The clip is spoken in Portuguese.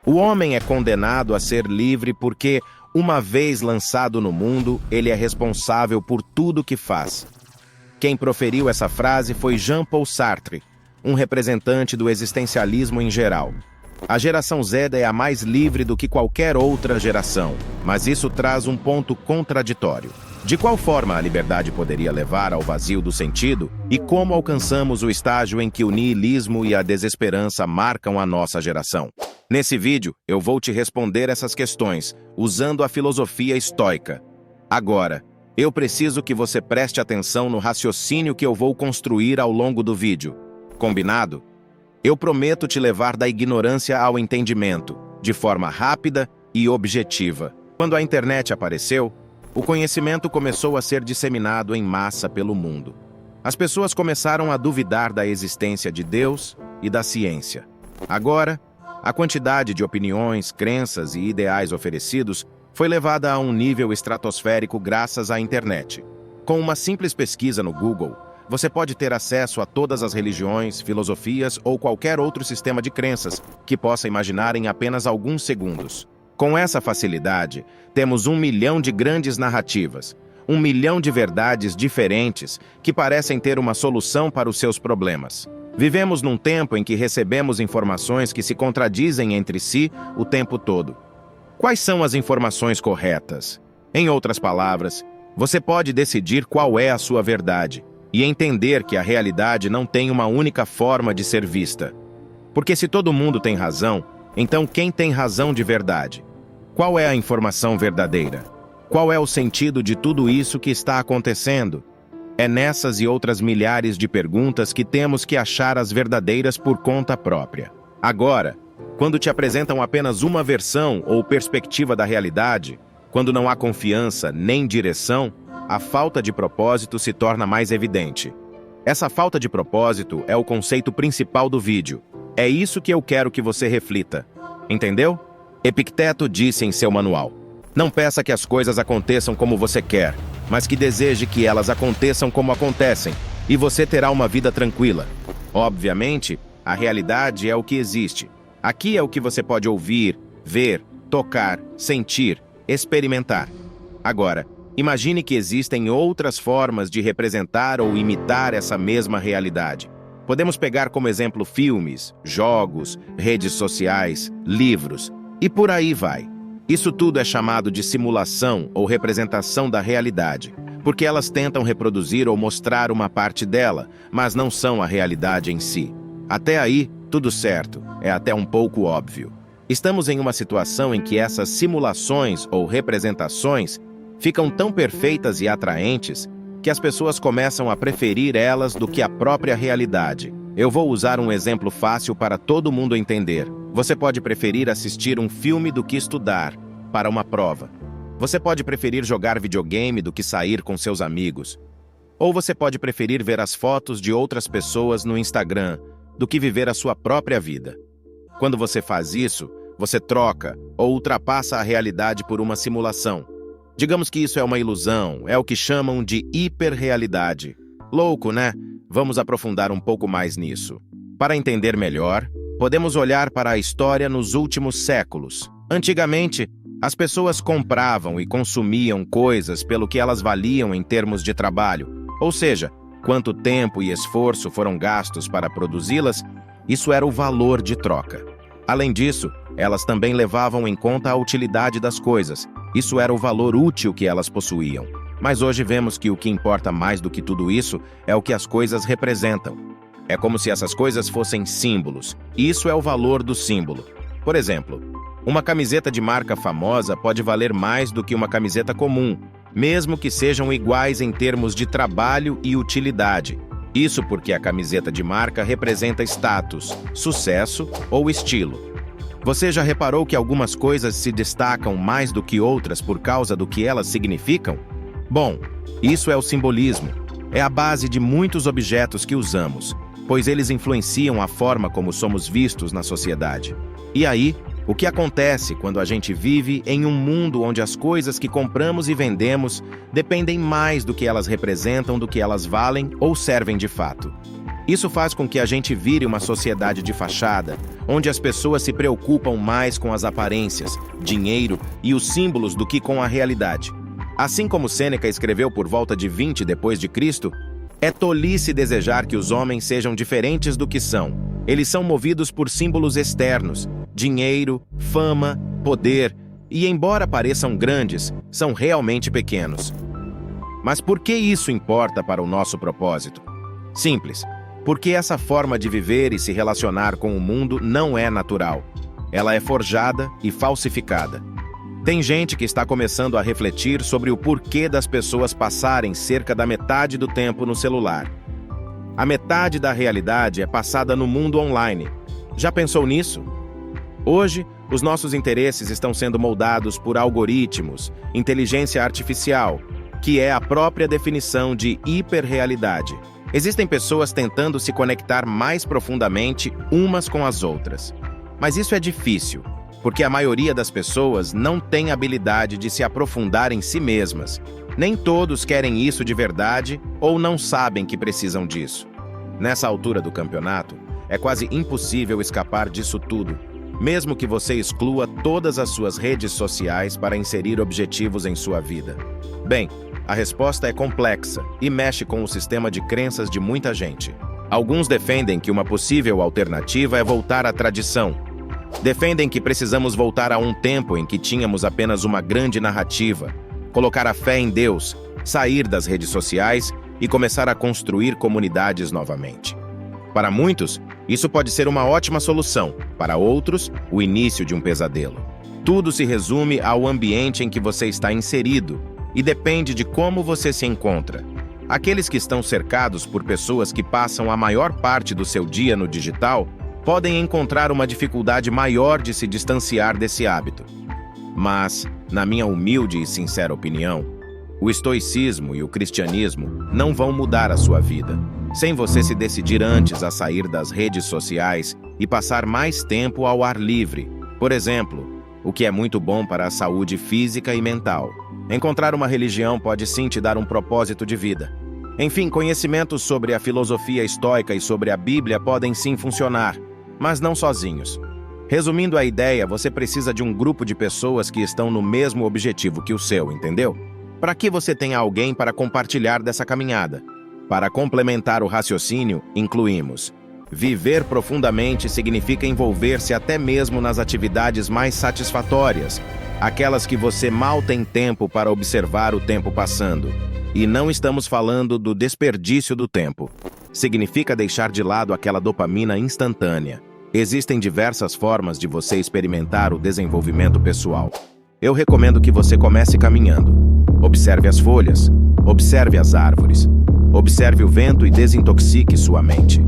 O homem é condenado a ser livre porque, uma vez lançado no mundo, ele é responsável por tudo que faz. Quem proferiu essa frase foi Jean-Paul Sartre, um representante do existencialismo em geral. A geração Z é a mais livre do que qualquer outra geração, mas isso traz um ponto contraditório. De qual forma a liberdade poderia levar ao vazio do sentido e como alcançamos o estágio em que o niilismo e a desesperança marcam a nossa geração? Nesse vídeo, eu vou te responder essas questões, usando a filosofia estoica. Agora, eu preciso que você preste atenção no raciocínio que eu vou construir ao longo do vídeo. Combinado? Eu prometo te levar da ignorância ao entendimento, de forma rápida e objetiva. Quando a internet apareceu, o conhecimento começou a ser disseminado em massa pelo mundo. As pessoas começaram a duvidar da existência de Deus e da ciência. Agora, a quantidade de opiniões, crenças e ideais oferecidos foi levada a um nível estratosférico graças à internet. Com uma simples pesquisa no Google, você pode ter acesso a todas as religiões, filosofias ou qualquer outro sistema de crenças que possa imaginar em apenas alguns segundos. Com essa facilidade, temos 1 milhão de grandes narrativas, 1 milhão de verdades diferentes que parecem ter uma solução para os seus problemas. Vivemos num tempo em que recebemos informações que se contradizem entre si o tempo todo. Quais são as informações corretas? Em outras palavras, você pode decidir qual é a sua verdade e entender que a realidade não tem uma única forma de ser vista. Porque se todo mundo tem razão, então quem tem razão de verdade? Qual é a informação verdadeira? Qual é o sentido de tudo isso que está acontecendo? É nessas e outras milhares de perguntas que temos que achar as verdadeiras por conta própria. Agora, quando te apresentam apenas uma versão ou perspectiva da realidade, quando não há confiança nem direção, a falta de propósito se torna mais evidente. Essa falta de propósito é o conceito principal do vídeo. É isso que eu quero que você reflita. Entendeu? Epicteto disse em seu manual: não peça que as coisas aconteçam como você quer, mas que deseje que elas aconteçam como acontecem, e você terá uma vida tranquila. Obviamente, a realidade é o que existe. Aqui é o que você pode ouvir, ver, tocar, sentir, experimentar. Agora, imagine que existem outras formas de representar ou imitar essa mesma realidade. Podemos pegar como exemplo filmes, jogos, redes sociais, livros, e por aí vai. Isso tudo é chamado de simulação ou representação da realidade, porque elas tentam reproduzir ou mostrar uma parte dela, mas não são a realidade em si. Até aí, tudo certo, é até um pouco óbvio. Estamos em uma situação em que essas simulações ou representações ficam tão perfeitas e atraentes que as pessoas começam a preferir elas do que a própria realidade. Eu vou usar um exemplo fácil para todo mundo entender. Você pode preferir assistir um filme do que estudar para uma prova. Você pode preferir jogar videogame do que sair com seus amigos. Ou você pode preferir ver as fotos de outras pessoas no Instagram do que viver a sua própria vida. Quando você faz isso, você troca ou ultrapassa a realidade por uma simulação. Digamos que isso é uma ilusão, é o que chamam de hiperrealidade. Louco, né? Vamos aprofundar um pouco mais nisso. Para entender melhor, podemos olhar para a história nos últimos séculos. Antigamente, as pessoas compravam e consumiam coisas pelo que elas valiam em termos de trabalho, ou seja, quanto tempo e esforço foram gastos para produzi-las, isso era o valor de troca. Além disso, elas também levavam em conta a utilidade das coisas, isso era o valor útil que elas possuíam. Mas hoje vemos que o que importa mais do que tudo isso é o que as coisas representam. É como se essas coisas fossem símbolos, e isso é o valor do símbolo. Por exemplo, uma camiseta de marca famosa pode valer mais do que uma camiseta comum, mesmo que sejam iguais em termos de trabalho e utilidade. Isso porque a camiseta de marca representa status, sucesso ou estilo. Você já reparou que algumas coisas se destacam mais do que outras por causa do que elas significam? Bom, isso é o simbolismo. É a base de muitos objetos que usamos, pois eles influenciam a forma como somos vistos na sociedade. E aí, o que acontece quando a gente vive em um mundo onde as coisas que compramos e vendemos dependem mais do que elas representam do que elas valem ou servem de fato? Isso faz com que a gente vire uma sociedade de fachada, onde as pessoas se preocupam mais com as aparências, dinheiro e os símbolos do que com a realidade. Assim como Sêneca escreveu por volta de 20 depois de Cristo, é tolice desejar que os homens sejam diferentes do que são. Eles são movidos por símbolos externos, dinheiro, fama, poder, e embora pareçam grandes, são realmente pequenos. Mas por que isso importa para o nosso propósito? Simples, porque essa forma de viver e se relacionar com o mundo não é natural. Ela é forjada e falsificada. Tem gente que está começando a refletir sobre o porquê das pessoas passarem cerca da metade do tempo no celular. A metade da realidade é passada no mundo online. Já pensou nisso? Hoje, os nossos interesses estão sendo moldados por algoritmos, inteligência artificial, que é a própria definição de hiperrealidade. Existem pessoas tentando se conectar mais profundamente umas com as outras. Mas isso é difícil, porque a maioria das pessoas não tem habilidade de se aprofundar em si mesmas. Nem todos querem isso de verdade ou não sabem que precisam disso. Nessa altura do campeonato, é quase impossível escapar disso tudo, mesmo que você exclua todas as suas redes sociais para inserir objetivos em sua vida. Bem, a resposta é complexa e mexe com o sistema de crenças de muita gente. Alguns defendem que uma possível alternativa é voltar à tradição. Defendem que precisamos voltar a um tempo em que tínhamos apenas uma grande narrativa, colocar a fé em Deus, sair das redes sociais e começar a construir comunidades novamente. Para muitos, isso pode ser uma ótima solução, para outros, o início de um pesadelo. Tudo se resume ao ambiente em que você está inserido e depende de como você se encontra. Aqueles que estão cercados por pessoas que passam a maior parte do seu dia no digital podem encontrar uma dificuldade maior de se distanciar desse hábito. Mas, na minha humilde e sincera opinião, o estoicismo e o cristianismo não vão mudar a sua vida, sem você se decidir antes a sair das redes sociais e passar mais tempo ao ar livre. Por exemplo, o que é muito bom para a saúde física e mental. Encontrar uma religião pode sim te dar um propósito de vida. Enfim, conhecimentos sobre a filosofia estoica e sobre a Bíblia podem sim funcionar, mas não sozinhos. Resumindo a ideia, você precisa de um grupo de pessoas que estão no mesmo objetivo que o seu, entendeu? Para que você tenha alguém para compartilhar dessa caminhada. Para complementar o raciocínio, incluímos: viver profundamente significa envolver-se até mesmo nas atividades mais satisfatórias, aquelas que você mal tem tempo para observar o tempo passando. E não estamos falando do desperdício do tempo. Significa deixar de lado aquela dopamina instantânea. Existem diversas formas de você experimentar o desenvolvimento pessoal. Eu recomendo que você comece caminhando. Observe as folhas, observe as árvores, observe o vento e desintoxique sua mente.